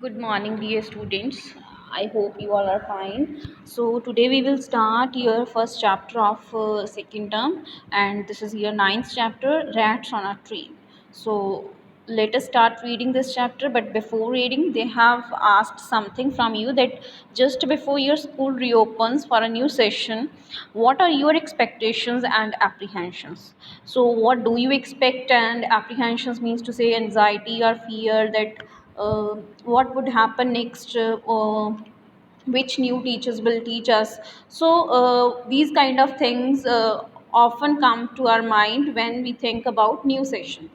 Good morning, dear students. I hope you all are fine. So today we will start your first chapter of second term, and this is your ninth chapter, Rats on a Tree. So let us start reading this chapter. But before reading, they have asked something from you that just before your school reopens for a new session, what are your expectations and apprehensions? So what do you expect? And apprehensions means to say anxiety or fear that what would happen next, which new teachers will teach us. So these kind of things often come to our mind when we think about new session.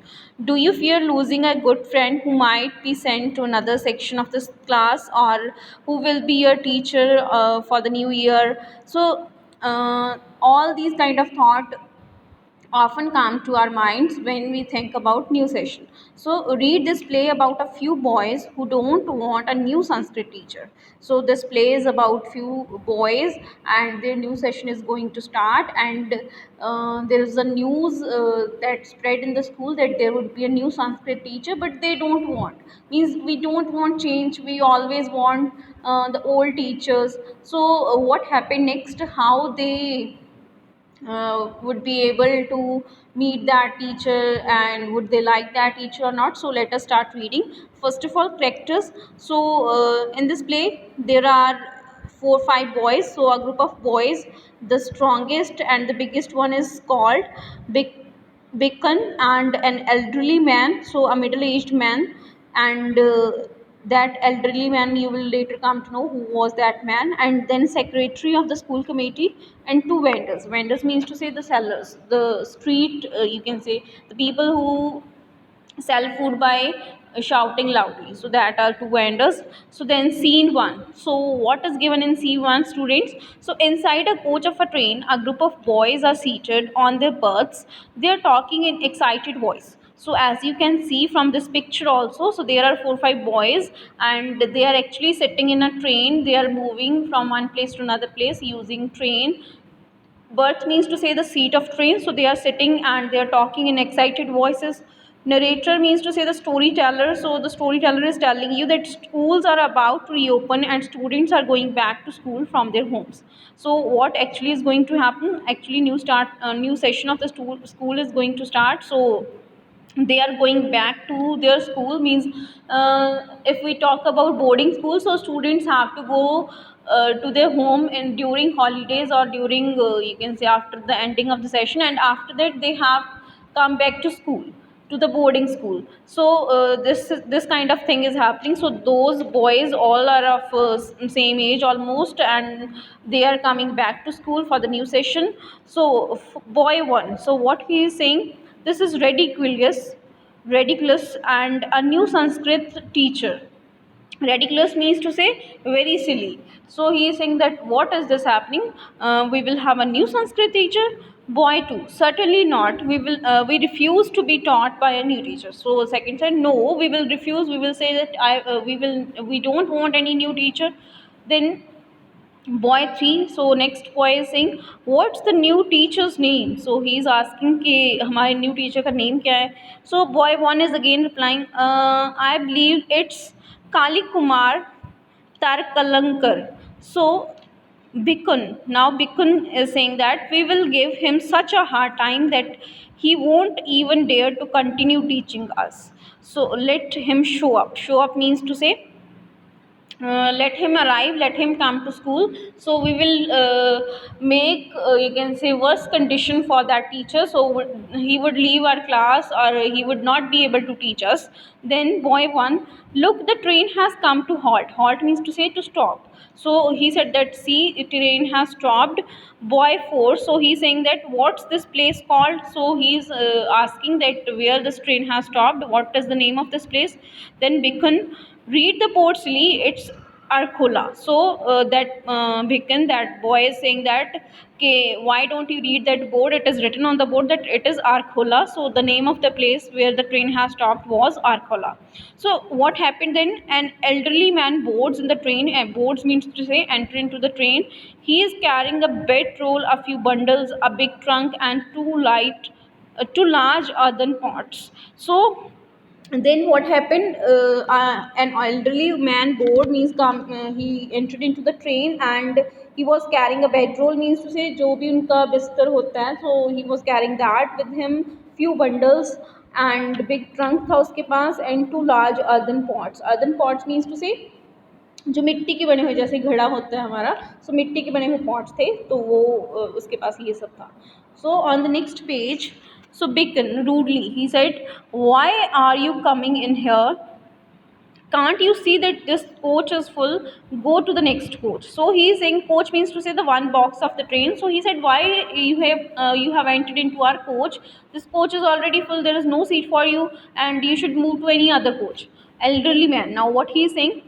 Do you fear losing a good friend who might be sent to another section of this class, or who will be your teacher for the new year? So all these kind of thought often come to our minds when we think about new session. So read this play about a few boys who don't want a new Sanskrit teacher. So this play is about few boys and their new session is going to start, and there is a news that spread in the school that there would be a new Sanskrit teacher, but they don't want. Means we don't want change. We always want the old teachers. So what happened next? How they would be able to meet that teacher, and would they like that teacher or not? So let us start reading. First of all, characters. So in this play there are 4 5 boys, so a group of boys. The strongest and the biggest one is called Big Bacon, and an elderly man, so a middle-aged man, and that elderly man, you will later come to know who was that man, and then secretary of the school committee, and 2 vendors. Vendors means to say the sellers, the street, you can say the people who sell food by shouting loudly. So that are 2 vendors. So then scene one. So what is given in scene one, students? So inside a coach of a train, a group of boys are seated on their berths. They are talking in excited voice. So as you can see from this picture also, so there are 4 5 boys, and they are actually sitting in a train. They are moving from one place to another place using train. Berth means to say the seat of train. So they are sitting and they are talking in excited voices. Narrator means to say the storyteller. So the storyteller is telling you that schools are about to reopen and students are going back to school from their homes. So what actually is going to happen? Actually, new session of the school is going to start. So they are going back to their school. Means if we talk about boarding school, so students have to go to their home and during holidays, or during you can say after the ending of the session, and after that they have come back to school, to the boarding school. So this kind of thing is happening. So those boys all are of same age almost, and they are coming back to school for the new session. So boy one, so what he is saying, this is ridiculous, and a new Sanskrit teacher. Ridiculous means to say very silly. So he is saying that what is this happening? We will have a new Sanskrit teacher. Boy two, certainly not. We refuse to be taught by a new teacher. So second said, no, we will refuse. We will say that we don't want any new teacher. Then boy 3, so next boy is saying, what's the new teacher's name? So he is asking कि हमारे new teacher का name क्या है? So boy 1 is again replying, I believe it's Kali Kumar Tarkalankar. So Bikun is saying that we will give him such a hard time that he won't even dare to continue teaching us. So let him show up. Show up means to say let him arrive, let him come to school. So we will make you can say worse condition for that teacher. So he would leave our class, or he would not be able to teach us. Then boy one, look, the train has come to halt. Halt means to say to stop. So he said that, see, the train has stopped. Boy 4, so he's saying that what's this place called? So he's asking that where this train has stopped, what is the name of this place? Then Bikun, read the board silly, it's Arkola. So that Bhikan, that boy is saying that, okay, why don't you read that board? It is written on the board that it is Arkola. So the name of the place where the train has stopped was Arkola. So what happened then? An elderly man boards in the train. Boards means to say enter into the train. He is carrying a bedroll, a few bundles, a big trunk, and two large earthen pots. So And then what happened, an elderly man board means he entered into the train, and he was carrying a bedroll, means to say जो भी उनका बिस्तर होता है, so he was carrying that with him, few bundles, and big trunk था उसके पास, and two large earthen pots. Earthen pots means to say जो मिट्टी के बने हुए, जैसे घड़ा होता है हमारा, सो मिट्टी के बने हुए पॉट्स थे, तो वो उसके पास ये सब था. So on the next page, so Bacon rudely he said, why are you coming in here? Can't you see that this coach is full? Go to the next coach. So he is saying, coach means to say the one box of the train. So he said, why you have entered into our coach? This coach is already full, there is no seat for you, and you should move to any other coach. Elderly man, now what he is saying,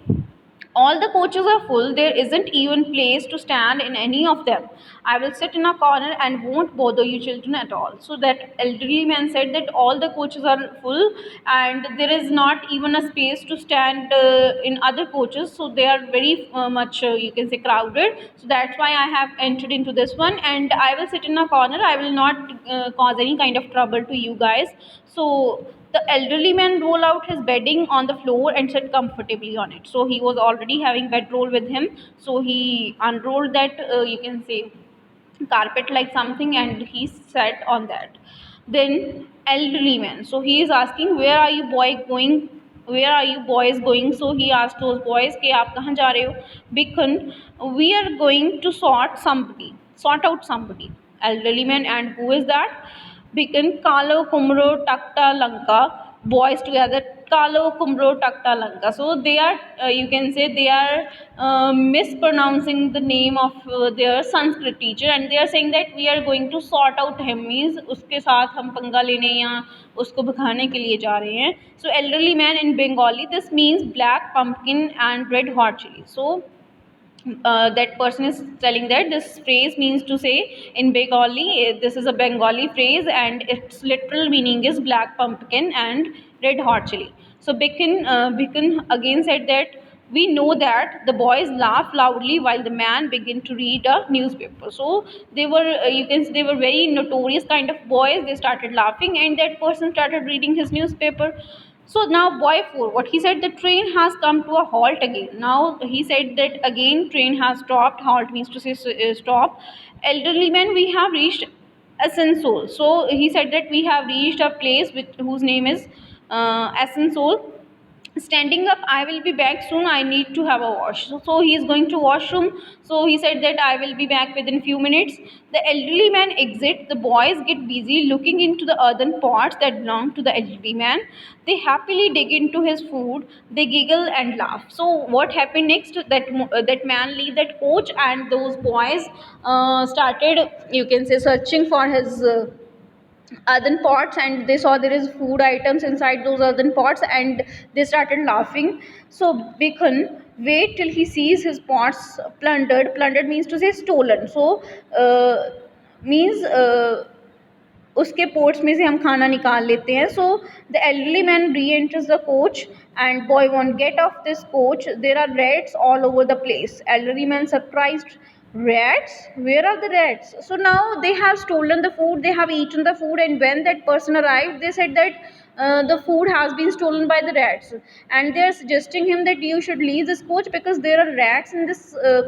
all the coaches are full. There isn't even place to stand in any of them. I will sit in a corner and won't bother you children at all. So that elderly man said that all the coaches are full and there is not even a space to stand in other coaches. So they are very much, you can say, crowded. So that's why I have entered into this one, and I will sit in a corner. I will not cause any kind of trouble to you guys. So the elderly man rolled out his bedding on the floor and sat comfortably on it. So he was already having bedroll with him. So he unrolled that, you can say, carpet like something, and he sat on that. Then elderly man. So he is asking, where are you boy going? Where are you boys going? So he asked those boys, "के आप कहाँ जा रहे हो?" Bacon, we are going to sort out somebody. Elderly man, and who is that? Bacon, Kalo, Kumro, Takta, Lanka, boys together, Kalo, Kumro, Takta, Lanka. So they are, you can say, they are mispronouncing the name of their Sanskrit teacher, and they are saying that we are going to sort out him, means उसके साथ हम पंगा लेने या उसको भगाने के लिए जा रहे हैं. So elderly man in Bengali, this means black pumpkin and red hot chili. So that person is telling that this phrase means to say in Bengali, this is a Bengali phrase and its literal meaning is black pumpkin and red hot chili. So Bacon again said that we know that. The boys laughed loudly while the man began to read a newspaper. So they were, you can say, they were very notorious kind of boys. They started laughing, and that person started reading his newspaper. So now boy 4, what he said, the train has come to a halt again. Now he said that again train has stopped. Halt means to say stop. Elderly man, we have reached Asansol. So he said that we have reached a place whose name is Asansol. Standing up, I will be back soon, I need to have a wash. So he is going to washroom. So he said that I will be back within few minutes. The elderly man exits. The boys get busy looking into the earthen pots that belong to the elderly man. They happily dig into his food. They giggle and laugh. So what happened next, that man leave that coach, and those boys started, you can say, searching for his earthen pots, and they saw there is food items inside those earthen pots, and they started laughing. So Bacon wait till he sees his pots plundered means to say stolen. So means उसके ports में से हम खाना निकाल लेते हैं. So the elderly man reenters the coach and boy one get off this coach, there are rats all over the place. Elderly man surprised, rats, where are the rats? So now they have stolen the food, they have eaten the food, and when that person arrived, they said that the food has been stolen by the rats, and they are suggesting him that you should leave this coach because there are rats in this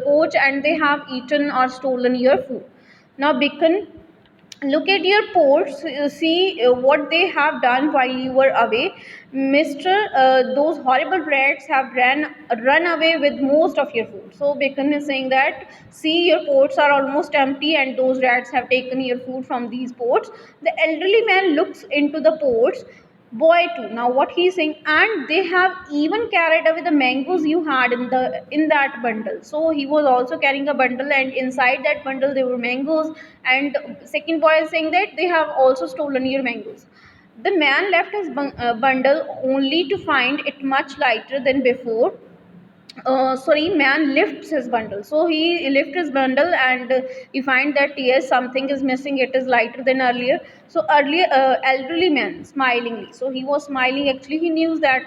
coach and they have eaten or stolen your food. Now Bacon, look at your ports, see what they have done while you were away, mister. Those horrible rats have run away with most of your food. So Bacon is saying that, see, your ports are almost empty and those rats have taken your food from these ports. The elderly man looks into the ports, boy too. Now what he is saying, and they have even carried away the mangoes you had in that bundle. So he was also carrying a bundle, and inside that bundle there were mangoes, and second boy is saying that they have also stolen your mangoes. The man left his bundle only to find it much lighter than before. Man lifts his bundle. So he lifts his bundle, and he find that yes, something is missing, it is lighter than earlier. So earlier, elderly man smilingly, so he was smiling, actually he knew that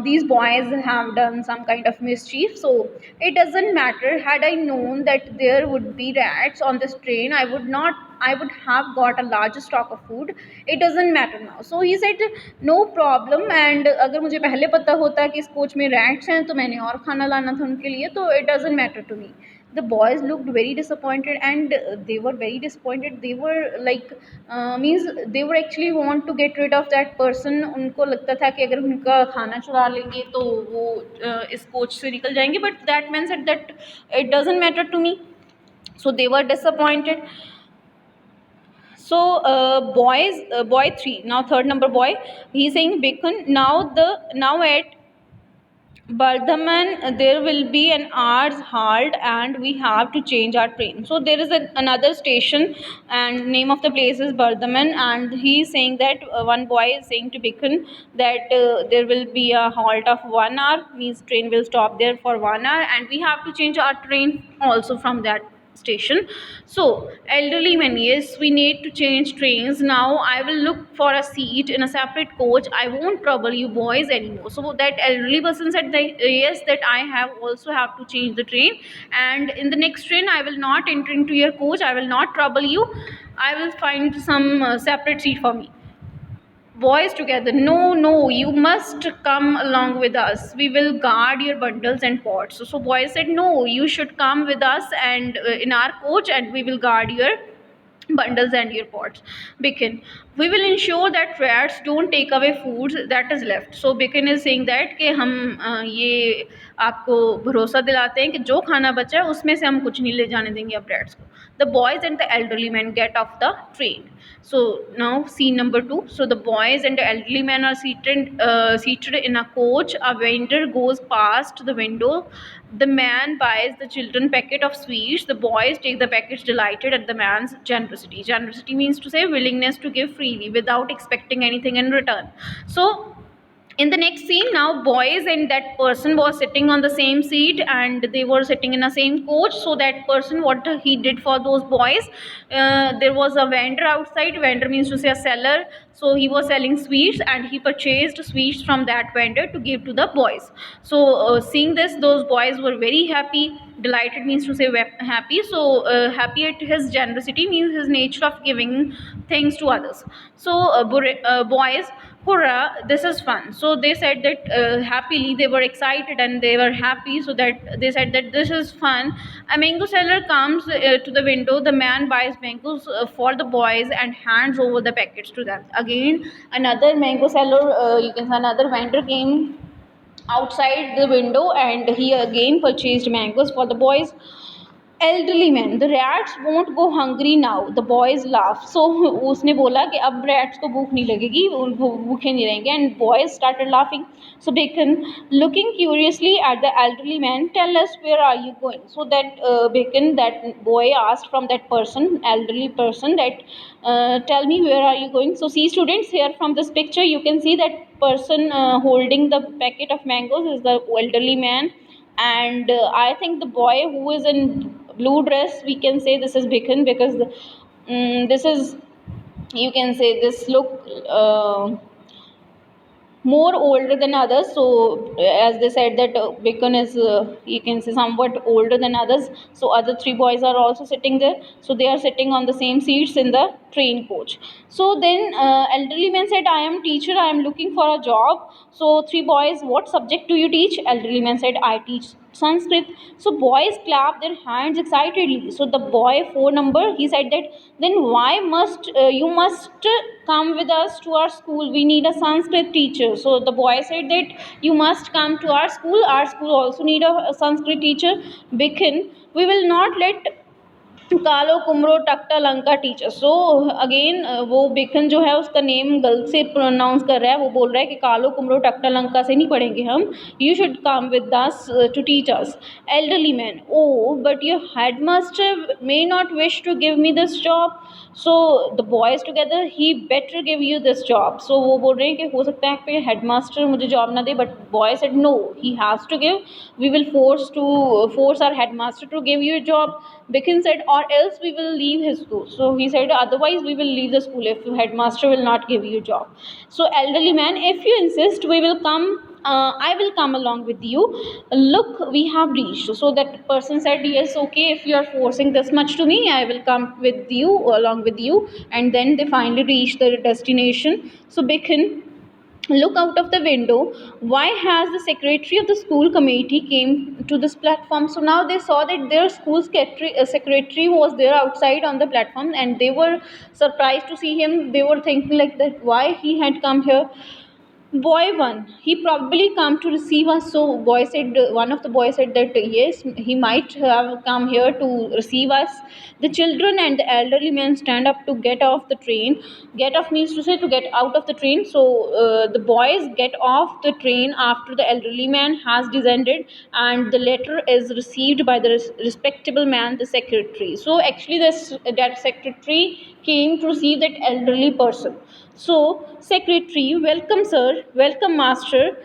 these boys have done some kind of mischief. So it doesn't matter, had I known that there would be rats on this train, I would not I would have got a larger stock of food. It doesn't matter now. So he said no problem, and अगर मुझे पहले पता होता कि इस coach में rats हैं तो मैंने और खाना लाना था उनके लिए, तो it doesn't matter to me. The boys looked very disappointed, and they were very disappointed. They were like means they were actually want to get rid of that person. उनको लगता था कि अगर उनका खाना चुरा लेंगे तो वो इस कोच से निकल जाएंगे, but that man said that it doesn't matter to me. So they were disappointed. So boy 3, now third number boy, he's saying Bacon, now at Bardhaman there will be an hour's halt and we have to change our train. So there is another station, and name of the place is Bardhaman, and he is saying that one boy is saying to Bacon that there will be a halt of 1 hour, means train will stop there for 1 hour and we have to change our train also from that station. So elderly man, yes, we need to change trains now. I will look for a seat in a separate coach. I won't trouble you boys anymore. So that elderly person said that yes, that I have to change the train, and in the next train I will not enter into your coach. I will not trouble you. I will find some separate seat for me. Boys together, no, you must come along with us. We will guard your bundles and pots. So boys said, no, you should come with us and in our coach, and we will guard your bundles and your pots. Bacon, we will ensure that rats don't take away foods that is left. So Bacon is saying that कि हम ये आपको भरोसा दिलाते हैं कि जो खाना बचा है उसमें से हम कुछ नहीं ले जाने देंगे अब rats को. The boys and the elderly men get off the train. So now scene number 2. So the boys and the elderly men are seated in a coach. A vendor goes past the window. The man buys the children packet of sweets. The boys take the packets delighted at the man's generosity. Generosity means to say willingness to give freely without expecting anything in return. So in the next scene, now boys and that person was sitting on the same seat and they were sitting in the same coach. So that person, what he did for those boys, there was a vendor outside. Vendor means to say a seller. So he was selling sweets and he purchased sweets from that vendor to give to the boys. So seeing this, those boys were very happy. Delighted means to say happy. So happy at his generosity means his nature of giving things to others. So boys, hurrah, this is fun. So they said that happily, they were excited and they were happy, so that they said that this is fun. A mango seller comes to the window. The man buys mangoes for the boys and hands over the packets to them. Again another mango seller, you can say another vendor, came outside the window and he again purchased mangoes for the boys. Elderly man, the rats won't go hungry now. The boys laugh. So उसने बोला कि अब rats को भूख नहीं लगेगी, वो भूखे नहीं रहेंगे, and boys started laughing. So Bacon, looking curiously at the elderly man, tell us, where are you going? So that Bacon, that boy asked from that person, elderly person, that tell me, where are you going? So see students, here from this picture you can see that person holding the packet of mangoes is the elderly man, and I think the boy who is in blue dress, we can say this is Bacon, because this is, you can say, this look more older than others. So as they said that Bacon is, you can say, somewhat older than others. So other three boys are also sitting there. So they are sitting on the same seats in the train coach. So then elderly man said, I am teacher, I am looking for a job. So three boys, what subject do you teach? Elderly man said, I teach Sanskrit. So boys clap their hands excitedly. So the boy 4 number, he said that, then why must you must come with us to our school? We need a Sanskrit teacher. So the boy said that you must come to our school. Our school also need a Sanskrit teacher. Bacon, we will not let कालो कुमरो टक्टा Lanka teacher. So again वो bacon जो है उसका name गलत से pronounce कर रहा है. वो बोल रहा है कि कालो कुमरो टक्टा लंका से नहीं पढ़ेंगे हम. You should come with us to teach us. Elderly man, oh but your head master may not wish to give me this job. So the boys together, he better give you this job. So वो बोल रहे हैं कि हो सकता है कि head master मुझे जॉब ना दे, but boy said no, he has to give. We will force our head master to give you job. Bacon said, all or else we will leave his school. So he said, otherwise we will leave the school if headmaster will not give you job. So elderly man, if you insist, we will come, I will come along with you. Look, we have reached. So that person said, yes, okay, if you are forcing this much to me, I will come with you, along with you. And then they finally reached their destination. So Bacon look out of the window. Why has the secretary of the school committee came to this platform? So now they saw that their school secretary was there outside on the platform, and they were surprised to see him. They were thinking like that, why he had come here. Boy one, he probably come to receive us. So boy said, one of the boys said that yes, he might have come here to receive us. The children and the elderly men stand up to get off the train. Get off means to say to get out of the train. So the boys get off the train after the elderly man has descended, and the letter is received by the respectable man, the secretary. So actually this that secretary came to receive that elderly person. So, secretary, welcome sir, welcome master,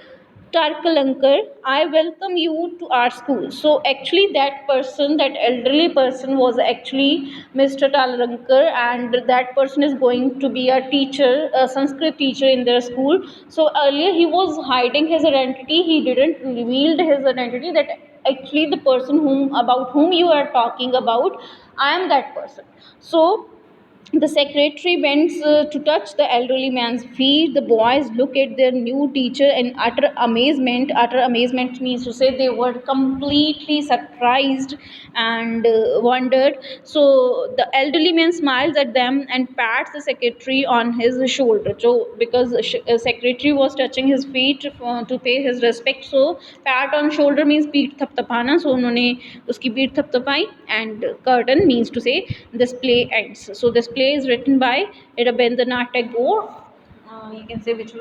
Tarkalankar, I welcome you to our school. So, actually, that person, that elderly person, was actually Mr. Talarankar, and that person is going to be a teacher, a Sanskrit teacher in their school. So, earlier he was hiding his identity, he didn't reveal his identity, that actually the person about whom you are talking about, I am that person. So, the secretary bends to touch the elderly man's feet. The boys look at their new teacher in utter amazement. Utter amazement means to say they were completely surprised and wondered. So the elderly man smiles at them and pats the secretary on his shoulder. So because secretary was touching his feet to pay his respect, so pat on shoulder means पीठ थपथपाना. So उन्होंने उसकी पीठ थपथपाई, and curtain means to say this play ends. So this play is written by Rabindranath Tagore. You can say which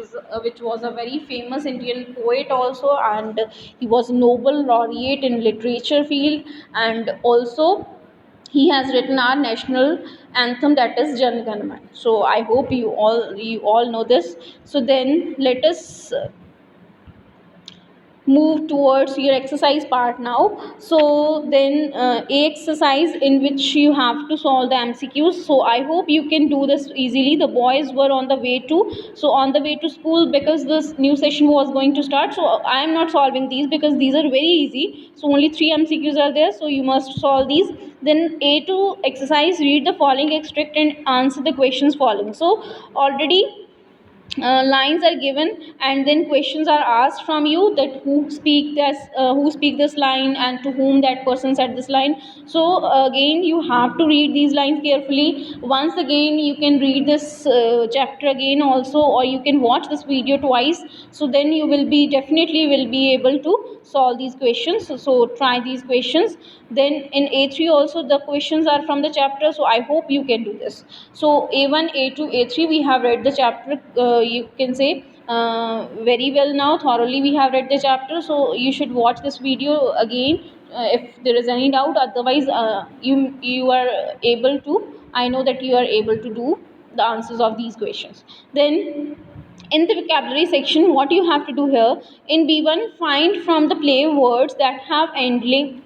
was a very famous Indian poet also, and he was Nobel laureate in literature field, and also he has written our national anthem, that is Jan Gan Man. So I hope you all know this. So then let us move towards your exercise part now. So then a exercise in which you have to solve the MCQs. So I hope you can do this easily. The boys were on the way to, so on the way to school, because this new session was going to start. So I am not solving these because these are very easy. So only 3 MCQs are there, so you must solve these. Then A2 exercise, read the following extract and answer the questions following. So already lines are given, and then questions are asked from you, that who speak this line, and to whom that person said this line. So again you have to read these lines carefully. Once again you can read this chapter again also, or you can watch this video twice. So then you will be definitely will be able to solve these questions. So try these questions. Then in A3 also the questions are from the chapter, so I hope you can do this. So A1, A2, A3 we have read the chapter, you can say very well now, thoroughly we have read the chapter. So you should watch this video again if there is any doubt. Otherwise you are able to, I know that you are able to do the answers of these questions. Then in the vocabulary section, what you have to do here, in B1, find from the play words that have ending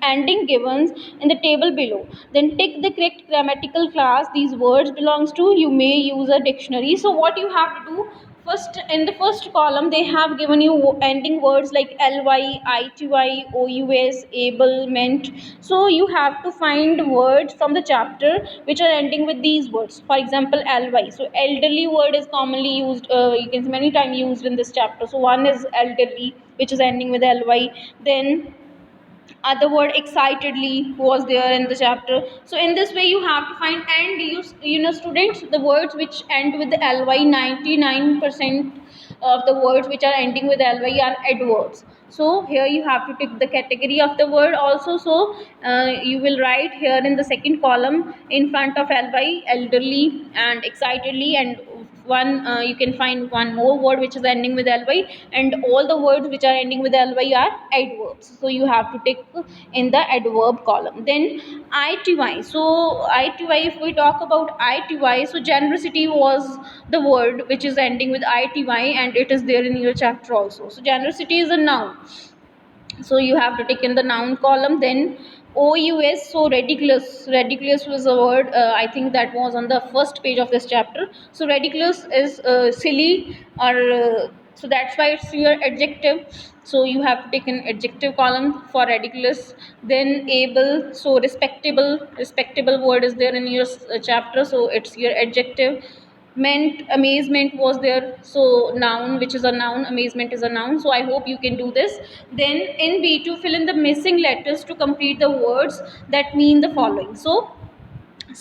given in the table below. Then tick the correct grammatical class these words belongs to. You may use a dictionary. So what you have to do, first in the first column they have given you ending words like ly, ity, ous, able, meant. So you have to find words from the chapter which are ending with these words. For example, ly, so elderly word is commonly used, you can see many times used in this chapter. So one is elderly, which is ending with ly. Then other word excitedly was there in the chapter. So in this way you have to find, and you know students, the words which end with the ly, 99% of the words which are ending with ly are adverbs. So here you have to pick the category of the word also. So you will write here in the second column in front of ly, elderly and excitedly, and one you can find one more word which is ending with ly, and all the words which are ending with ly are adverbs. So you have to take in the adverb column. Then ity, so ity, if we talk about ity, so generosity was the word which is ending with ity, and it is there in your chapter also. So generosity is a noun, so you have to take in the noun column. Then OUS, so ridiculous. Ridiculous was a word, I think that was on the first page of this chapter. So ridiculous is silly, or so that's why it's your adjective. So you have to take an adjective column for ridiculous. Then able, so respectable. Respectable word is there in your chapter, so it's your adjective. Meant, amazement was there, so noun, which is a noun, amazement is a noun. So I hope you can do this. Then in B2, fill in the missing letters to complete the words that mean the following. So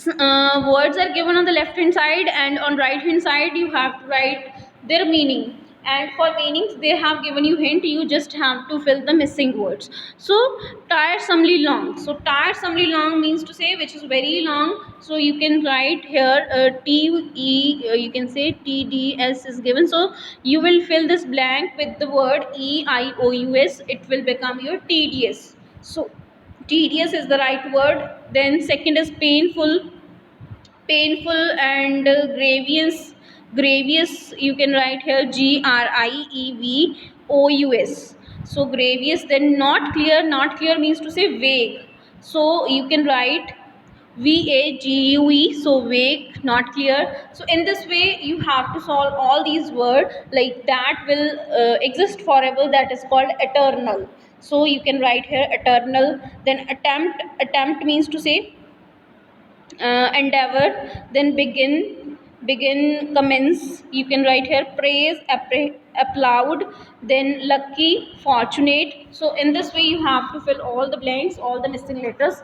words are given on the left hand side, and on right hand side you have to write their meaning, and for meanings they have given you hint, you just have to fill the missing words. So tiresomely long, so tiresomely long means to say which is very long. So you can write here you can say TDS is given, so you will fill this blank with the word EIOUS, it will become your TDS. So tedious is the right word. Then second is painful. Painful and grievous, you can write here GRIEVOUS. So grievous. Then not clear, not clear means to say vague, so you can write VAGUE, so vague, not clear. So in this way you have to solve all these words, like that will exist forever, that is called eternal. So you can write here eternal. Then attempt, attempt means to say endeavor. Then begin, begin, commence, you can write here praise, applaud. Then lucky, fortunate. So in this way you have to fill all the blanks, all the missing letters,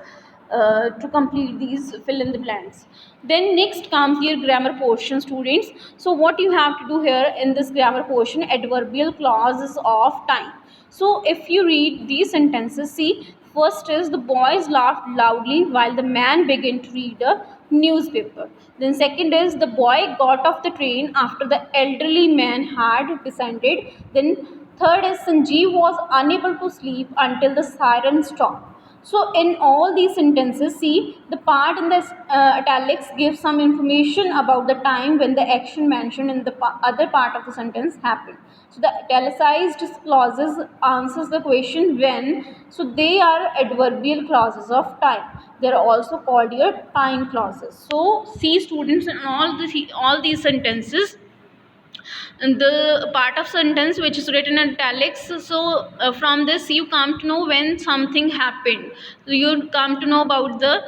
to complete these fill in the blanks. Then next comes your grammar portion, students. So what you have to do here in this grammar portion, adverbial clauses of time. So if you read these sentences, see, first is the boys laughed loudly while the man began to read a newspaper. Then second is the boy got off the train after the elderly man had descended. Then third is Sanjeev was unable to sleep until the siren stopped. So in all these sentences, see, the part in the italics gives some information about the time when the action mentioned in the other part of the sentence happened. So the italicized clauses answers the question when. So they are adverbial clauses of time. They are also called your time clauses. So see, students, in all these sentences, and the part of sentence which is written in italics, so from this you come to know when something happened, so you come to know about the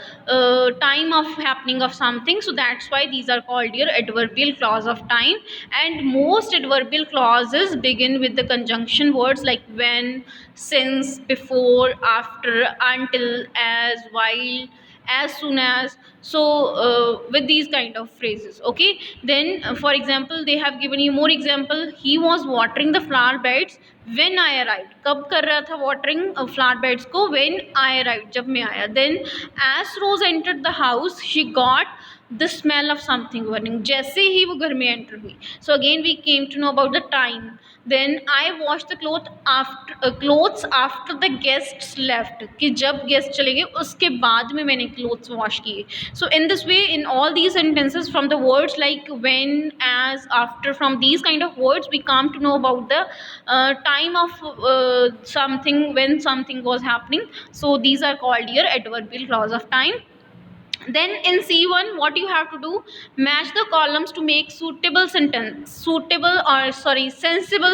time of happening of something. So that's why these are called your adverbial clause of time. And most adverbial clauses begin with the conjunction words like when, since, before, after, until, as, while, as soon as. So with these kind of phrases, okay. Then for example, they have given you more example. He was watering the flower beds when I arrived. कब कर रहा था watering flower beds को? When I arrived, जब मैं आया. Then as Rose entered the house, she got the smell of something burning. जैसे ही वो घर में enter हुई. So again we came to know about the time. Then I washed the clothes after the guests left, कि जब guest चले गए उसके बाद में मैंने clothes wash किए. So in this way, in all these sentences, from the words like when, as, after, from these kind of words we come to know about the time of something, when something was happening. So these are called your adverbial clause of time. Then in C1, what you have to do, match the columns to make suitable sensible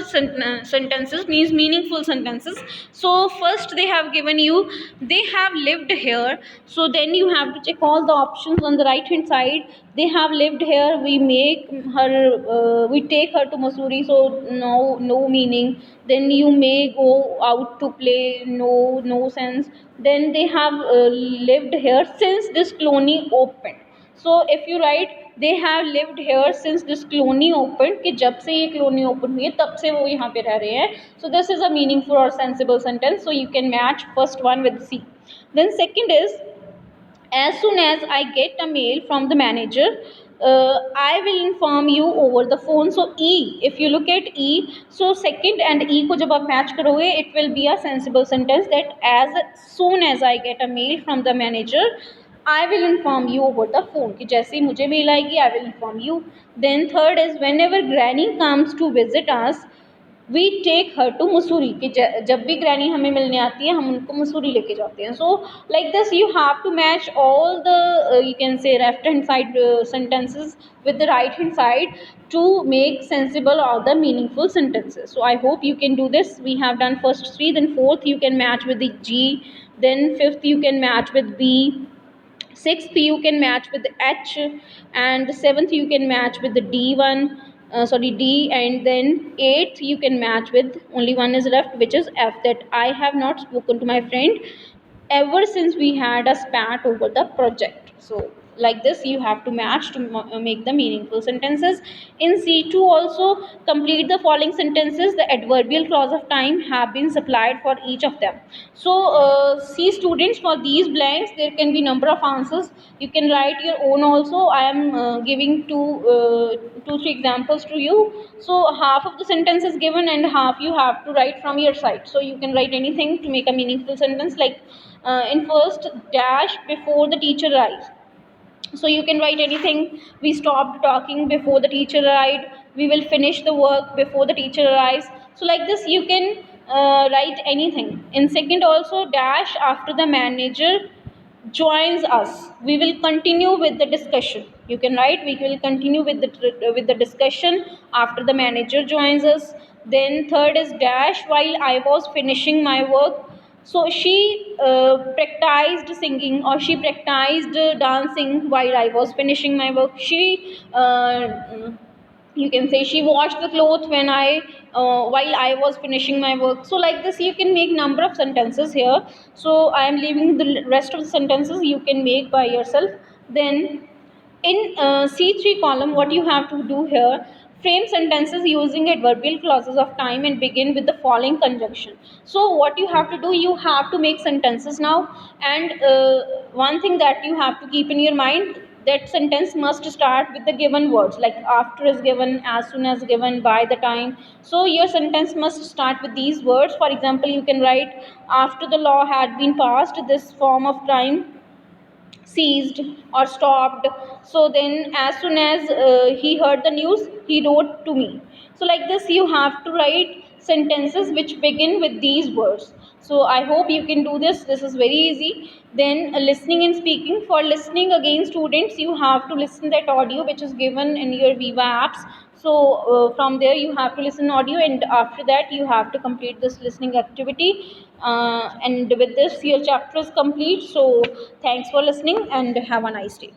sentences, means meaningful sentences. So first they have given you, they have lived here. So then you have to check all the options on the right hand side. They have lived here, we make her, we take her to Missouri, so no meaning. Then you may go out to play, no sense. Then they have lived here since this colony opened. So if you write they have lived here since this colony opened, कि जब से ये colony open हुई है तब से वो यहाँ पे रह रहे हैं. So this is a meaningful or sensible sentence. So you can match first one with C. Then second is, as soon as I get a mail from the manager, I will inform you over the phone. So E, if you look at E, so second and E को जब आप match करोगे, it will be a sensible sentence that as soon as I get a mail from the manager, I will inform you over the phone. कि जैसे ही मुझे mail आएगी, I will inform you. Then third is, whenever Granny comes to visit us, we take her to Mussoorie, कि जब भी granny हमें मिलने आती है हम उनको मसूरी लेके जाते हैं. So like this you have to match all the you can say left hand side sentences with the right hand side to make sensible or the meaningful sentences. So I hope you can do this. We have done first three, then fourth you can match with the G, then fifth you can match with B, sixth you can match with the H, and seventh you can match with the D1, D, and then eighth you can match with, only one is left, which is F, that I have not spoken to my friend ever since we had a spat over the project. So like this you have to match to make the meaningful sentences. In C2 also, complete the following sentences. The adverbial clause of time have been supplied for each of them. So see students, for these blanks there can be number of answers. You can write your own also. I am giving two three examples to you. So half of the sentence is given and half you have to write from your side. So you can write anything to make a meaningful sentence, like in first dash before the teacher arrives. So you can write anything. We stopped talking before the teacher arrived. We will finish the work before the teacher arrives. So like this you can write anything. In second also, dash after the manager joins us, we will continue with the discussion. You can write, we will continue with the discussion after the manager joins us. Then third is dash while I was finishing my work. So she practiced singing, or she practiced dancing while I was finishing my work. She you can say she washed the clothes when I while I was finishing my work. So like this you can make number of sentences here. So I am leaving the rest of the sentences you can make by yourself. Then in C3 column, what you have to do here, frame sentences using adverbial clauses of time and begin with the following conjunction. So what you have to do, you have to make sentences now. And one thing that you have to keep in your mind, that sentence must start with the given words, like after is given, as soon as given, by the time. So your sentence must start with these words. For example, you can write, after the law had been passed, this form of crime ceased or stopped. So then as soon as he heard the news, he wrote to me. So like this you have to write sentences which begin with these words. So I hope you can do this. This is very easy. Then listening and speaking. For listening, again students, you have to listen that audio which is given in your Viva apps. So from there you have to listen audio, and after that you have to complete this listening activity. And with this your chapter is complete. So thanks for listening and have a nice day.